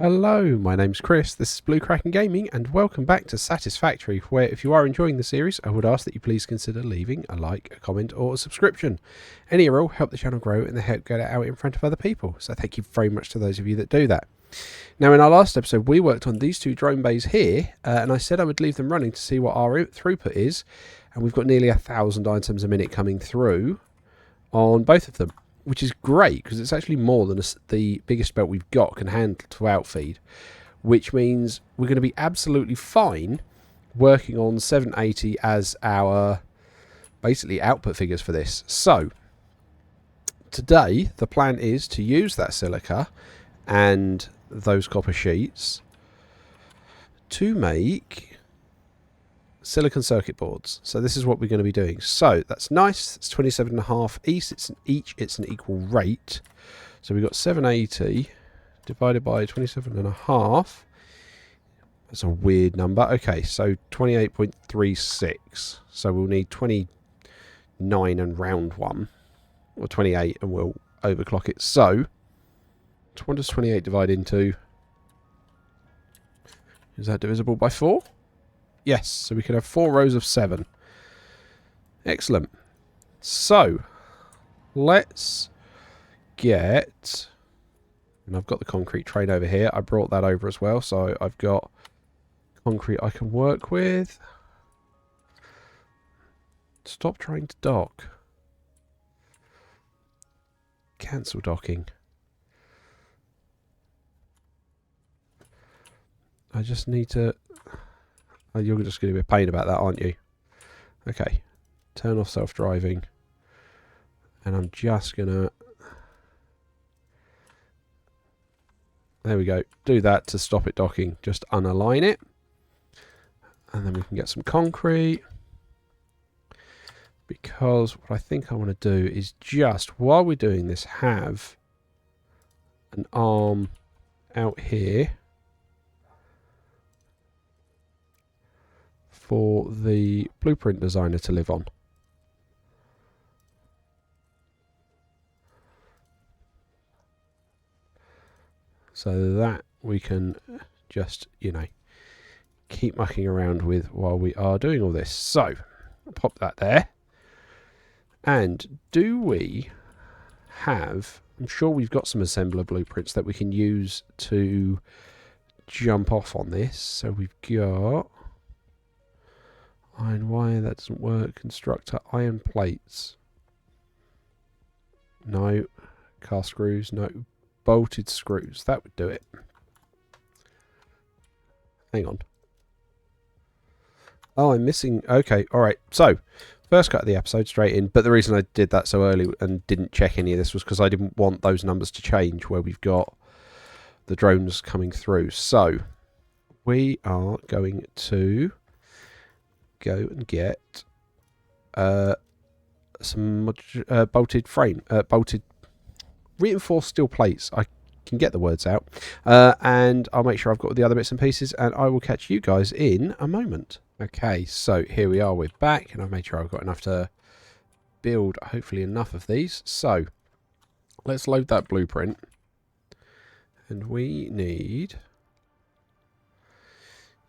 Hello, my name's Chris, this is Blue Kraken Gaming, and welcome back to Satisfactory, where if you are enjoying the series, I would ask that you please consider leaving a like, a comment, or a subscription. Any or all help the channel grow and they help get it out in front of other people, so thank you very much to those of you that do that. Now, in our last episode, we worked on these two drone bays here, and I said I would leave them running to see what our throughput is, and we've got nearly 1,000 items a minute coming through on both of them, which is great because it's actually more than the biggest belt we've got can handle to outfeed, which means we're going to be absolutely fine working on 780 as our basically output figures for this. So today the plan is to use that silica and those copper sheets to make silicon circuit boards. So this is what we're going to be doing. So that's nice. It's 27.5 each. It's an equal rate. So we've got 780 divided by 27.5. That's a weird number. Okay, so 28.36. So we'll need 29 and round one, or 28, and we'll overclock it. So what does 28 divide into? Is that divisible by 4? Yes, so we can have 4 rows of 7. Excellent. So, let's get... And I've got the concrete train over here. I brought that over as well, so I've got concrete I can work with. Stop trying to dock. Cancel docking. I just need to... Oh, you're just going to be a pain about that, aren't you? Okay. Turn off self-driving. And I'm just going to... There we go. Do that to stop it docking. Just unalign it. And then we can get some concrete. Because what I think I want to do is just, while we're doing this, have an arm out here for the blueprint designer to live on. So that we can just, keep mucking around with while we are doing all this. So, pop that there. And do we have... I'm sure we've got some assembler blueprints that we can use to jump off on this. So we've got... iron wire, that doesn't work. Constructor, iron plates. No. Cast screws, no. Bolted screws, that would do it. Hang on. Oh, I'm missing... Okay, alright. So, first cut of the episode, straight in. But the reason I did that so early and didn't check any of this was because I didn't want those numbers to change where we've got the drones coming through. So, we are going to go and get some bolted reinforced steel plates. I can get the words out, and I'll make sure I've got the other bits and pieces, and I will catch you guys in a moment. Okay, so here we are, we're back, and I've made sure I've got enough to build hopefully enough of these. So let's load that blueprint, and we need...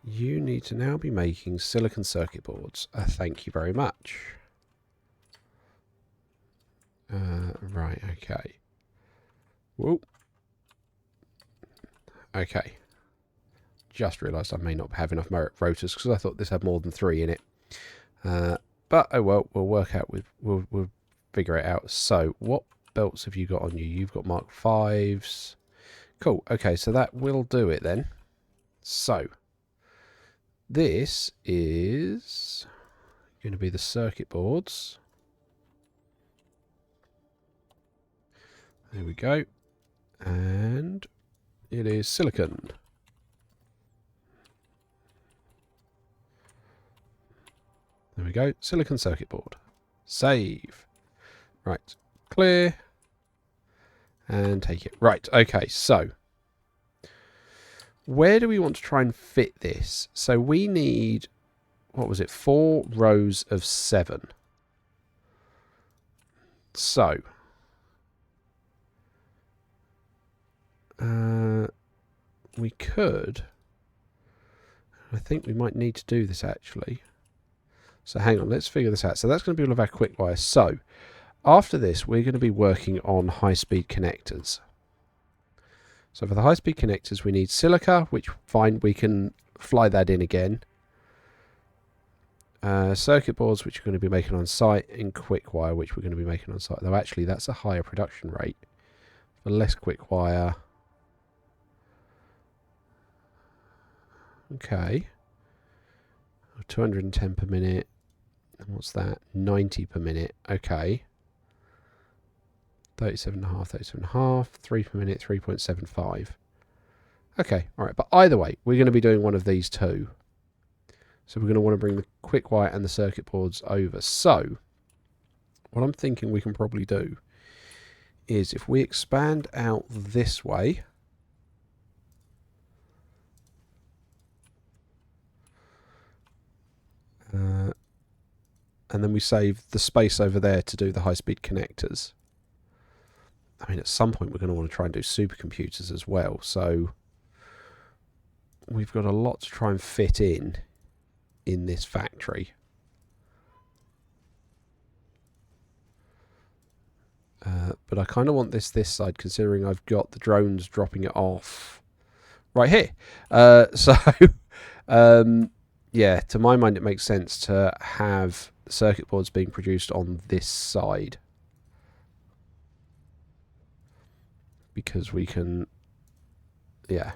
You need to now be making silicon circuit boards. Thank you very much. Right, okay. Whoop. Okay. Just realised I may not have enough rotors because I thought this had more than 3 in it. But, oh well, we'll work out with... We'll figure it out. So, what belts have you got on you? You've got Mark 5s. Cool. Okay, so that will do it then. So... This is going to be the circuit boards. There we go. And it is silicon. There we go. Silicon circuit board. Save. Right. Clear. And take it. Right. Okay. So... where do we want to try and fit this? So we need, what was it, 4 rows of 7. So, we could... I think we might need to do this actually. So hang on, let's figure this out. So that's going to be all of our quick wires. So after this, we're going to be working on high-speed connectors. So for the high-speed connectors, we need silica, which fine, we can fly that in again. Circuit boards, which we're going to be making on site, and quick wire, which we're going to be making on site. Though actually, that's a higher production rate. For less quick wire. Okay. 210 per minute. And what's that? 90 per minute. Okay. 37.5, 37.5. 3 per minute, 3.75. Okay, alright. But either way, we're going to be doing one of these two. So we're going to want to bring the quick wire and the circuit boards over. So, what I'm thinking we can probably do is if we expand out this way, and then we save the space over there to do the high-speed connectors. I mean, at some point we're going to want to try and do supercomputers as well. So we've got a lot to try and fit in this factory. But I kind of want this side, considering I've got the drones dropping it off right here. Yeah, to my mind, it makes sense to have circuit boards being produced on this side. Because we can, yeah,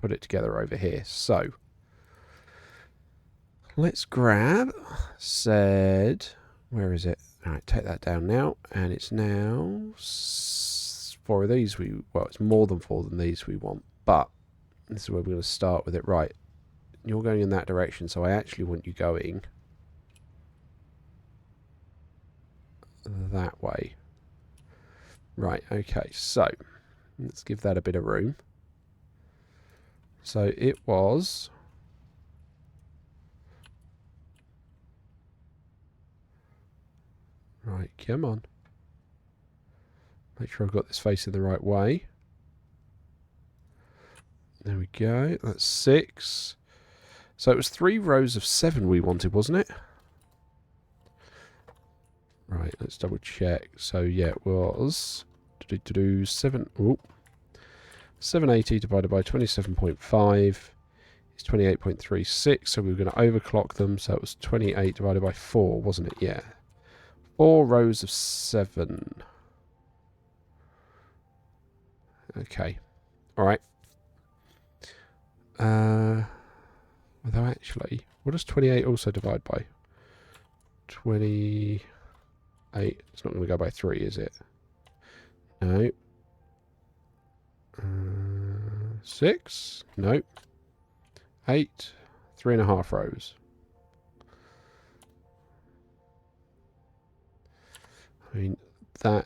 put it together over here. So, let's grab said, where is it? All right, take that down now. And it's now 4 of these. Well, it's more than 4 than these we want. But this is where we're going to start with it. Right, you're going in that direction. So I actually want you going that way. Right, okay, so let's give that a bit of room. So it was... Right, come on. Make sure I've got this facing the right way. There we go. That's 6. So it was 3 rows of 7 we wanted, wasn't it? Right, let's double check. So yeah, it was 780 divided by 27.5 is 28.36. So we were going to overclock them. So it was 28 divided by 4, wasn't it? Yeah. 4 rows of 7. Okay. Alright. Although actually, what does 28 also divide by? 28. It's not going to go by 3, is it? No. 6? No. 8. 3.5 rows. I mean, that's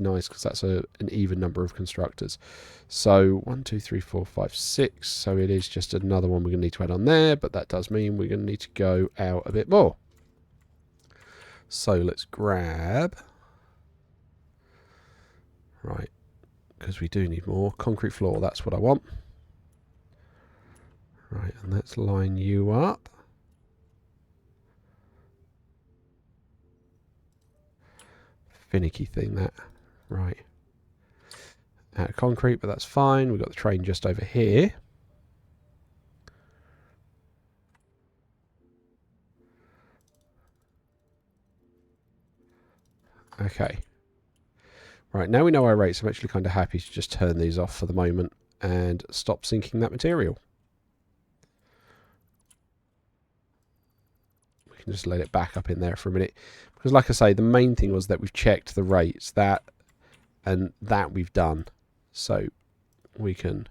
nice because that's an even number of constructors. So 1, 2, 3, 4, 5, 6. So it is just another one we're going to need to add on there, but that does mean we're going to need to go out a bit more. So let's grab, right, because we do need more concrete floor. That's what I want. Right, and let's line you up. Finicky thing, that. Right. Out of concrete, but that's fine. We've got the train just over here. Okay. Right, now we know our rates. I'm actually kind of happy to just turn these off for the moment and stop sinking that material. We can just let it back up in there for a minute. Because like I say, the main thing was that we've checked the rates. That we've done. So we can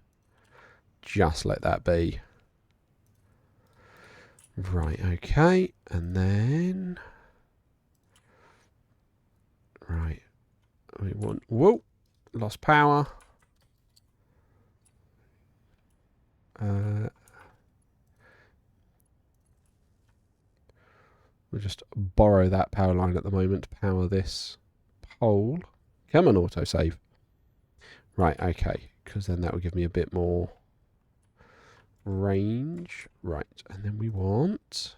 just let that be. Right, okay. And then... Right. We want... Whoa! Lost power. We'll just borrow that power line at the moment to power this pole. Come on, autosave. Right, okay. Because then that would give me a bit more range. Right, and then we want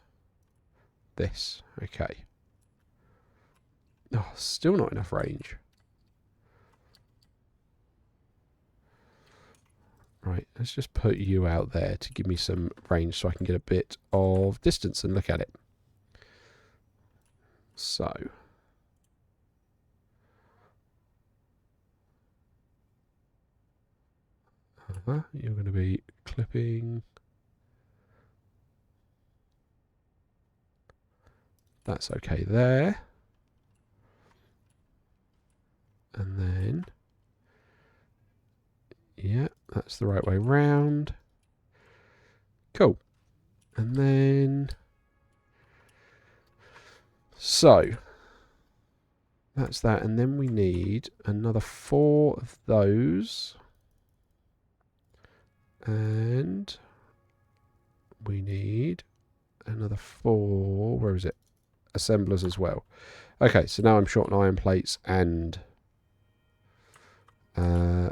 this. Okay. Oh, still not enough range. Right, let's just put you out there to give me some range so I can get a bit of distance and look at it. So. You're going to be clipping. That's okay there. And then, yeah, that's the right way round. Cool. And then, so, that's that. And then we need another 4 of those. And we need another 4, where is it? Assemblers as well. Okay, so now I'm short on iron plates and yeah,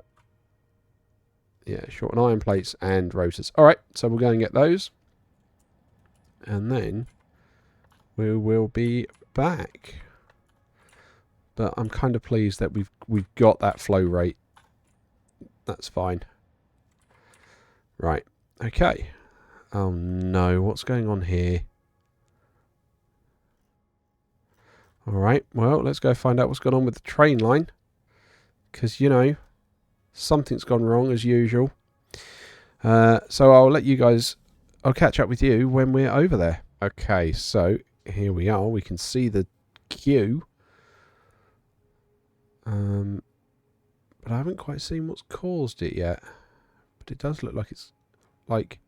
short on iron plates and rotors. All right, so we'll go and get those, and then we will be back. But I'm kind of pleased that we've got that flow rate. That's fine. Right. Okay. Oh no, what's going on here? All right. Well, let's go find out what's going on with the train line, because you know something's gone wrong as usual. So I'll let you guys. I'll catch up with you when we're over there. Okay. So here we are. We can see the queue. But I haven't quite seen what's caused it yet. But it does look like it's like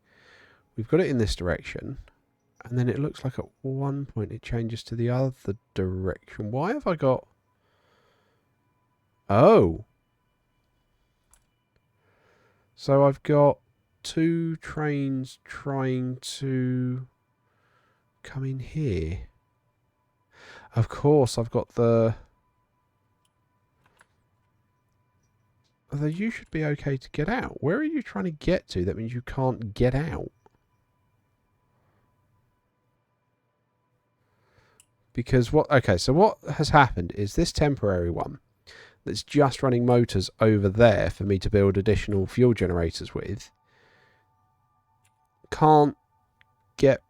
we've got it in this direction, and then it looks like at one point it changes to the other direction. Why have I got... Oh. So I've got 2 trains trying to come in here. Of course, I've got the... Although you should be okay to get out. Where are you trying to get to? That means you can't get out. Because what... Okay, so what has happened is this temporary one that's just running motors over there for me to build additional fuel generators with can't get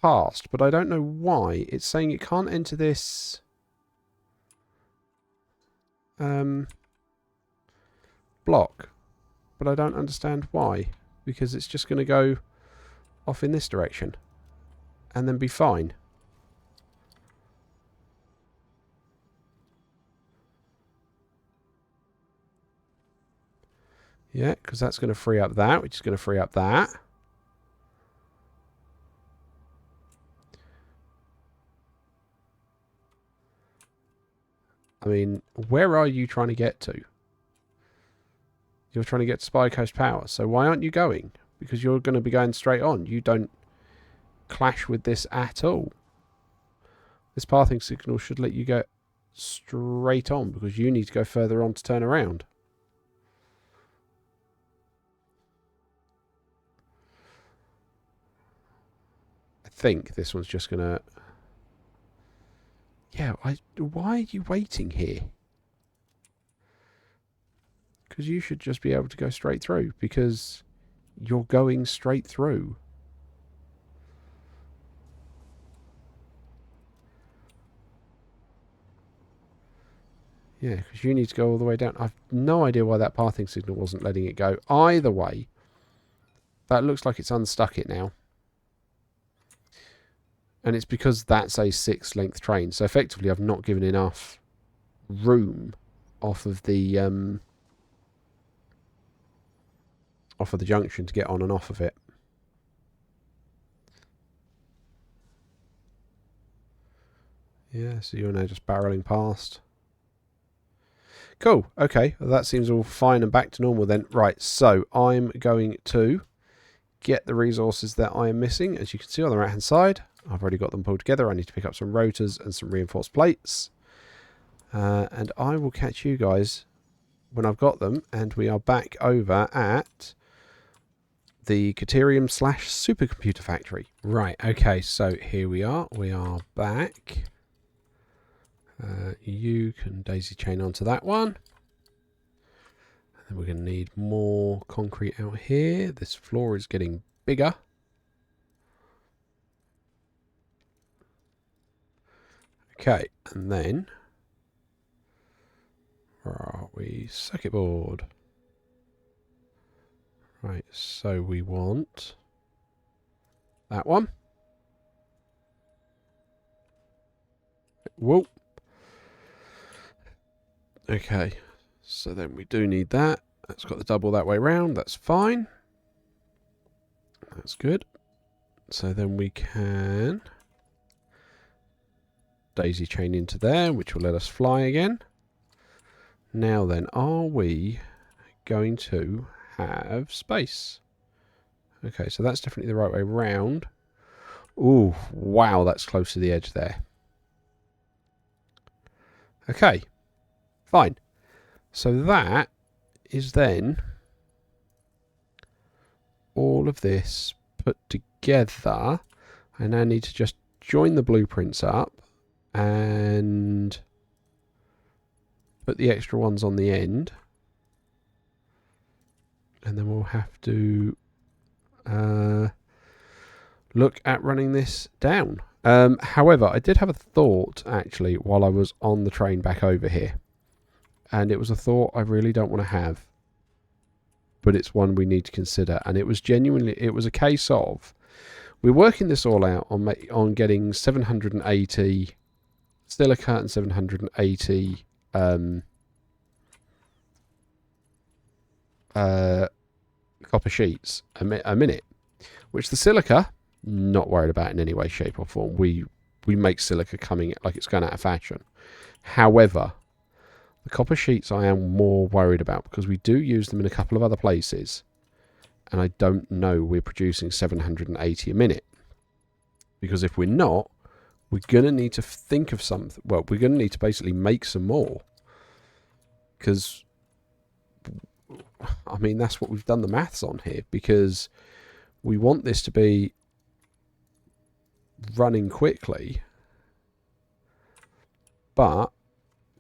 past. But I don't know why. It's saying it can't enter this... block, but I don't understand why, because it's just going to go off in this direction and then be fine. Yeah, because that's going to free up that, which is going to free up that. I mean, where are you trying to get to? You're trying to get to Spy Coast Power, so why aren't you going? Because you're going to be going straight on. You don't clash with this at all. This pathing signal should let you go straight on, because you need to go further on to turn around. I think this one's just going to... Yeah, why are you waiting here? Because you should just be able to go straight through, because you're going straight through. Yeah, because you need to go all the way down. I've no idea why that pathing signal wasn't letting it go. Either way, that looks like it's unstuck it now. And it's because that's a 6-length train. So effectively, I've not given enough room off of the junction to get on and off of it. Yeah, so you're now just barreling past. Cool. Okay, well, that seems all fine and back to normal then. Right, so I'm going to get the resources that I am missing. As you can see on the right hand side, I've already got them pulled together. I need to pick up some rotors and some reinforced plates. And I will catch you guys when I've got them, and we are back over at the Caterium / Supercomputer Factory. Right, okay, so here we are. We are back. You can daisy chain onto that one. And then we're going to need more concrete out here. This floor is getting bigger. Okay, and then where are we? Circuit board. Right, so we want that one. Whoa. Okay, so then we do need that. That's got the double that way round. That's fine. That's good. So then we can daisy chain into there, which will let us fly again. Now then, are we going to have space? Okay, so that's definitely the right way round. Ooh, wow, that's close to the edge there. Okay, fine. So that is then all of this put together. I now need to just join the blueprints up and put the extra ones on the end. And then we'll have to look at running this down. However, I did have a thought, actually, while I was on the train back over here. And it was a thought I really don't want to have. But it's one we need to consider. And it was genuinely, it was a case of, we're working this all out on getting 780 silica and 780 copper sheets a minute. Which the silica, not worried about in any way, shape or form. We make silica coming like it's going out of fashion. However, the copper sheets I am more worried about because we do use them in a couple of other places. And I don't know we're producing 780 a minute. Because if we're not, we're going to need to think of something. Well, we're going to need to basically make some more. Because, I mean, that's what we've done the maths on here. Because we want this to be running quickly. But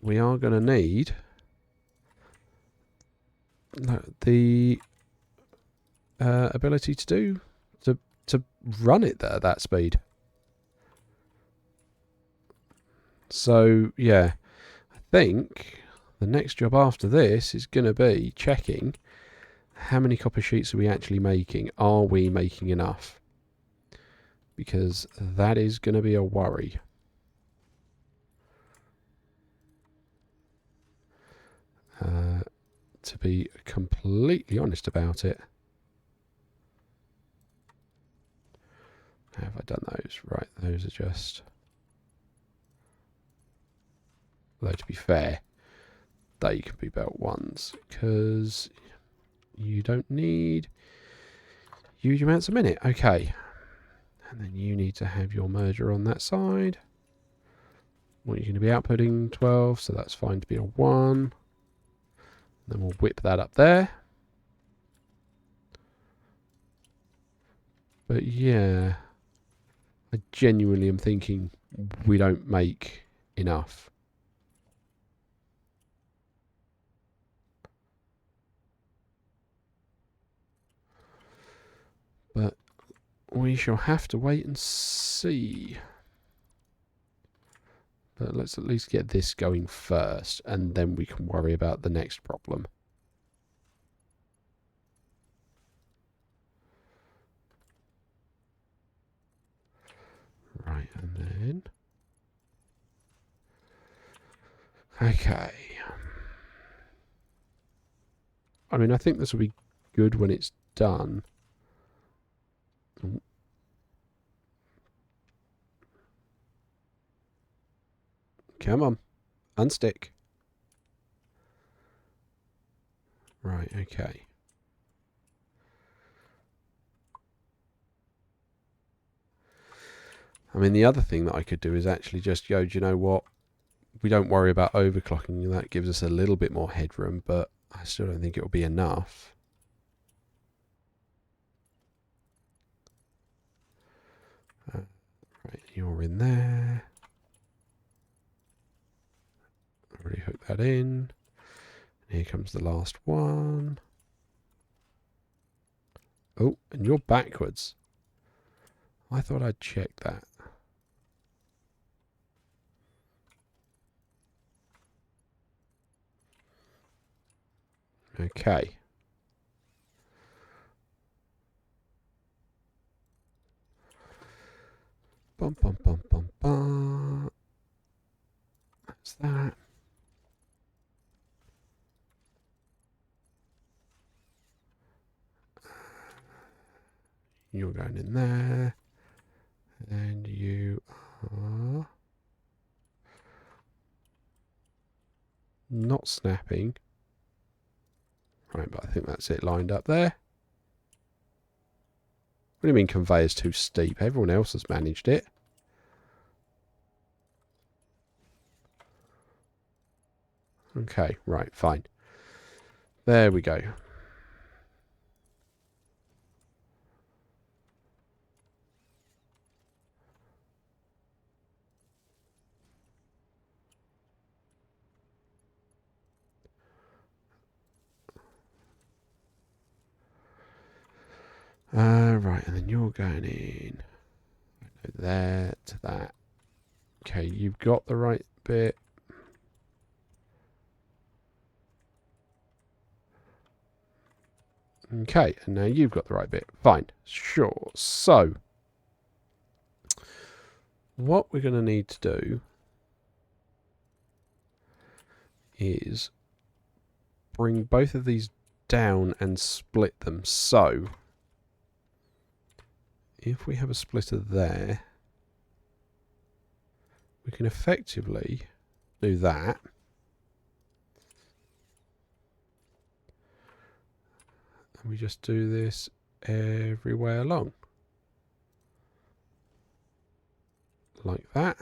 we are going to need the ability to run it at that speed. So yeah, I think the next job after this is going to be checking how many copper sheets are we actually making. Are we making enough? Because that is going to be a worry. To be completely honest about it. How have I done those? Right, those are just... Though to be fair, they can be belt ones, because you don't need huge amounts a minute. Okay. And then you need to have your merger on that side. What you're going to be outputting 12, so that's fine to be a 1. Then we'll whip that up there. But yeah, I genuinely am thinking we don't make enough. But we shall have to wait and see. But let's at least get this going first, and then we can worry about the next problem. Right, and then... Okay. I mean, I think this will be good when it's done. Come on. Unstick. Right, okay. I mean, the other thing that I could do is actually just go, do you know what? We don't worry about overclocking. That gives us a little bit more headroom, but I still don't think it will be enough. Right, you're in there. Already hooked that in. Here comes the last one. Oh, and you're backwards. I thought I'd check that. Okay. Bum, bum, bum, bum, bum. That's that. You're going in there. And you are not snapping. Right, but I think that's it lined up there. What do you mean conveyor's too steep? Everyone else has managed it. Okay, right, fine. There we go. Right, and then you're going in. There to that. Okay, you've got the right bit. Okay, and now you've got the right bit. Fine. Sure. So, what we're going to need to do is bring both of these down and split them. So, if we have a splitter there, we can effectively do that. And we just do this every way along. Like that.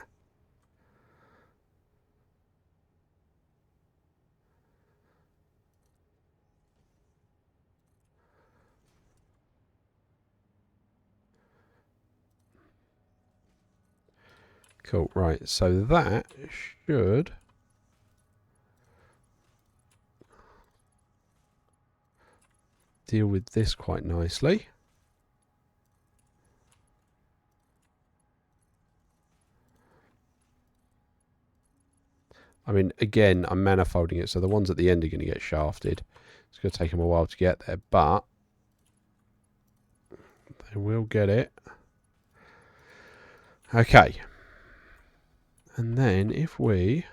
Cool, right, so that should deal with this quite nicely. I mean, again, I'm manifolding it, so the ones at the end are going to get shafted. It's going to take them a while to get there, but they will get it. Okay. And then if we...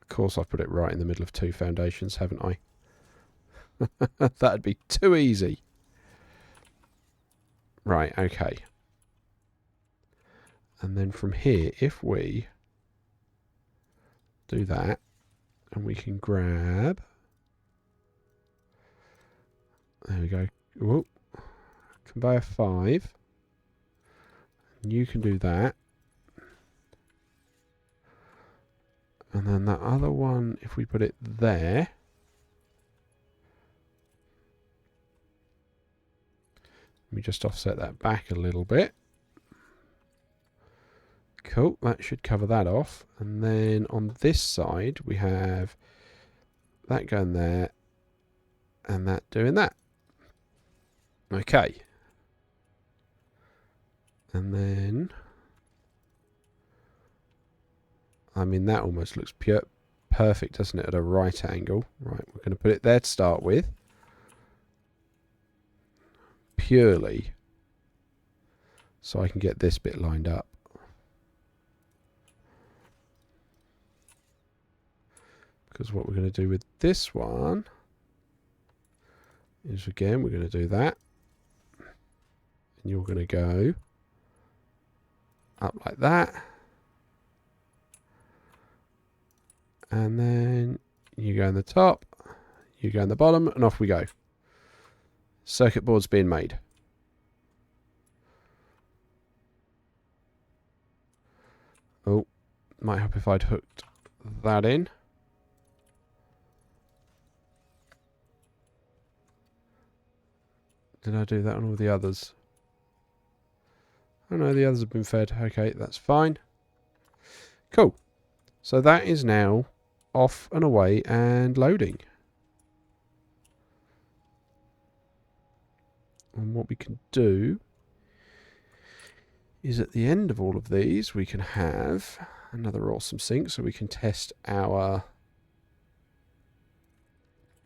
Of course, I've put it right in the middle of two foundations, haven't I? That'd be too easy. Right, okay. And then from here, if we do that, and we can grab... There we go. Whoop. Conveyor 5. And you can do that. And then that other one, if we put it there... Let me just offset that back a little bit. Cool, that should cover that off. And then on this side, we have that going there and that doing that. Okay. And then, I mean, that almost looks perfect, doesn't it, at a right angle. Right, we're going to put it there to start with. Purely so I can get this bit lined up. Because what we're going to do with this one is, again, we're going to do that. And you're going to go up like that. And then you go in the top, you go in the bottom, and off we go. Circuit board's being made. Oh, might help if I'd hooked that in. Did I do that on all the others? Oh no, the others have been fed. Okay, that's fine. Cool. So that is now off and away and loading. And what we can do is at the end of all of these, we can have another awesome sync so we can test our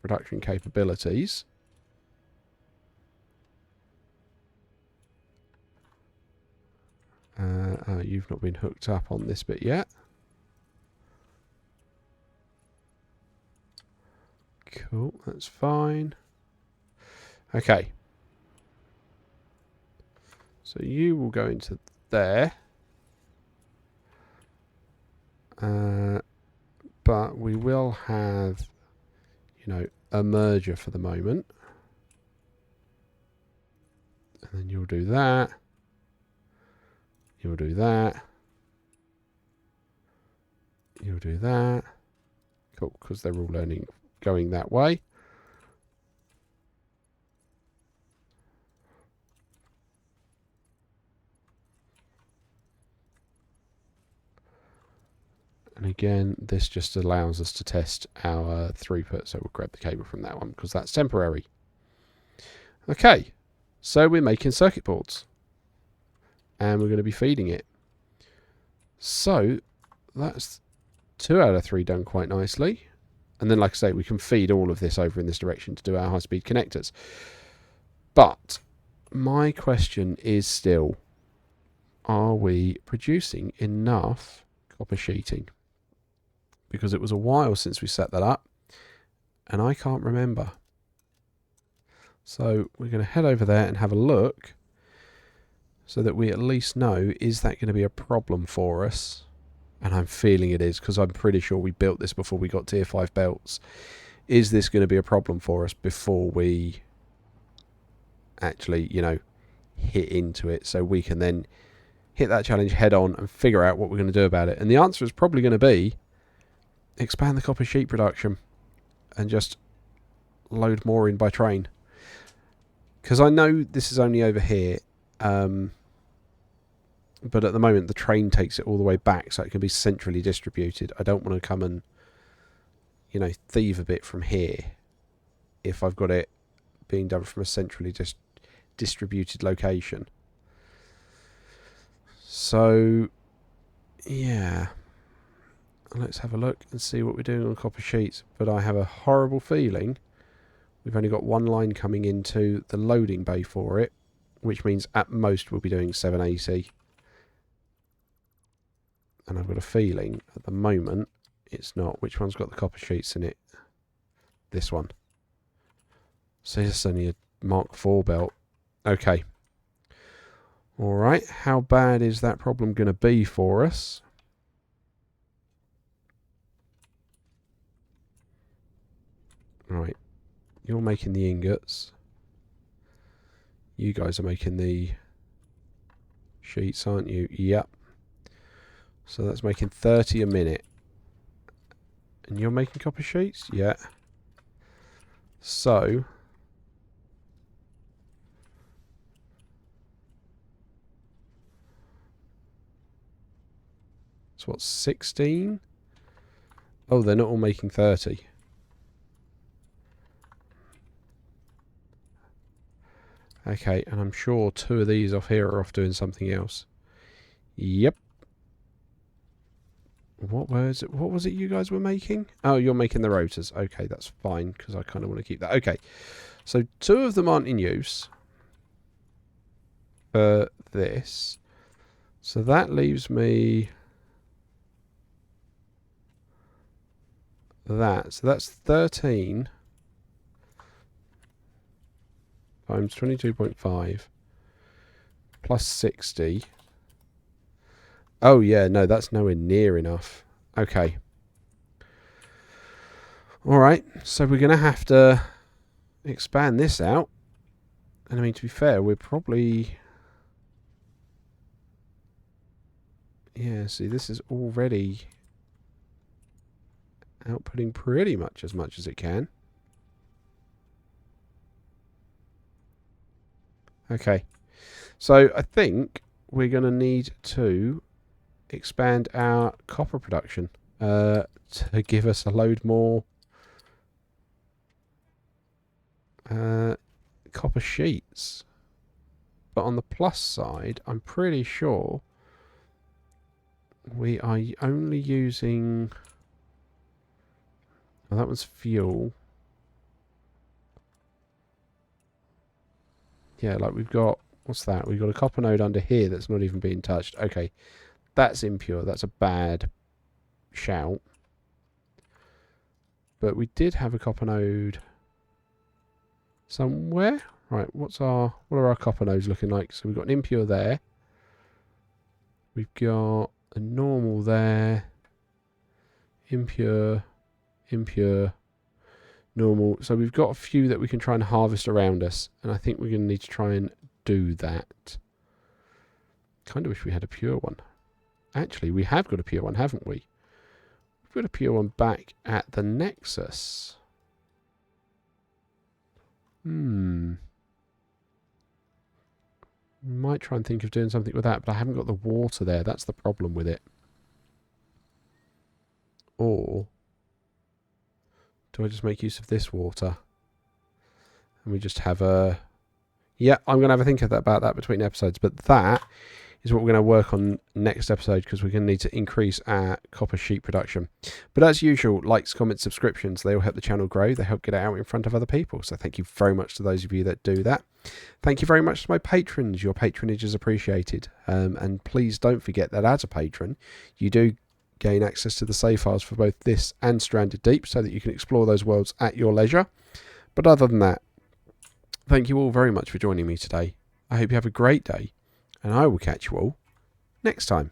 production capabilities. Oh, you've not been hooked up on this bit yet. Cool, that's fine. Okay. So you will go into there. But we will have, you know, a merger for the moment. And then you'll do that. You'll do that. You'll do that. Cool, because they're all going that way. And again, this just allows us to test our throughput. So we'll grab the cable from that one because that's temporary. Okay, so we're making circuit boards. And we're going to be feeding it. So that's 2 out of 3 done quite nicely. And then, like I say, we can feed all of this over in this direction to do our high-speed connectors. But my question is still, are we producing enough copper sheeting? Because it was a while since we set that up, and I can't remember. So we're going to head over there and have a look so that we at least know, is that going to be a problem for us? And I'm feeling it is, because I'm pretty sure we built this before we got tier 5 belts. Is this going to be a problem for us before we actually, you know, hit into it, so we can then hit that challenge head on and figure out what we're going to do about it? And the answer is probably going to be expand the copper sheet production and just load more in by train. Because I know this is only over here, but at the moment the train takes it all the way back so it can be centrally distributed. I don't want to come and, you know, thieve a bit from here if I've got it being done from a centrally distributed location. So yeah, let's have a look and see what we're doing on copper sheets. But I have a horrible feeling we've only got one line coming into the loading bay for it, which means at most we'll be doing 780. And I've got a feeling at the moment it's not. Which one's got the copper sheets in it? This one. So it's only a Mark IV belt. Okay. Alright, how bad is that problem going to be for us? Right. You're making the ingots. You guys are making the sheets, aren't you? Yep. So that's making 30 a minute. And you're making copper sheets? Yeah. So it's what, 16? Oh, they're not all making 30. Okay, and I'm sure 2 of these off here are off doing something else. Yep. What was it you guys were making? Oh, you're making the rotors. Okay, that's fine, because I kind of want to keep that. Okay, so 2 of them aren't in use for this. So that leaves me that. So that's 13 times 22.5 plus 60. Oh, yeah, no, that's nowhere near enough. Okay. Alright, so we're going to have to expand this out. And I mean, to be fair, we're probably... Yeah, see, this is already outputting pretty much as it can. Okay. So I think we're going to need to expand our copper production to give us a load more copper sheets. But on the plus side, I'm pretty sure we are only using... Oh, that was fuel. Yeah, like we've got... What's that? We've got a copper node under here that's not even being touched. Okay, that's impure. That's a bad shout. But we did have a copper node somewhere. Right, what are our copper nodes looking like? So we've got an impure there. We've got a normal there. Impure, impure, normal. So we've got a few that we can try and harvest around us. And I think we're going to need to try and do that. Kind of wish we had a pure one. Actually, we have got a pure one, haven't we? We've got a pure one back at the Nexus. Might try and think of doing something with that, but I haven't got the water there. That's the problem with it. Or do I just make use of this water? And we just have a... Yeah, I'm going to have a think about that between episodes. But that is what we're going to work on next episode, because we're going to need to increase our copper sheet production. But as usual, likes, comments, subscriptions, they all help the channel grow. They help get it out in front of other people. So thank you very much to those of you that do that. Thank you very much to my patrons. Your patronage is appreciated. And please don't forget that as a patron, you do gain access to the save files for both this and Stranded Deep, so that you can explore those worlds at your leisure. But other than that, thank you all very much for joining me today. I hope you have a great day, and I will catch you all next time.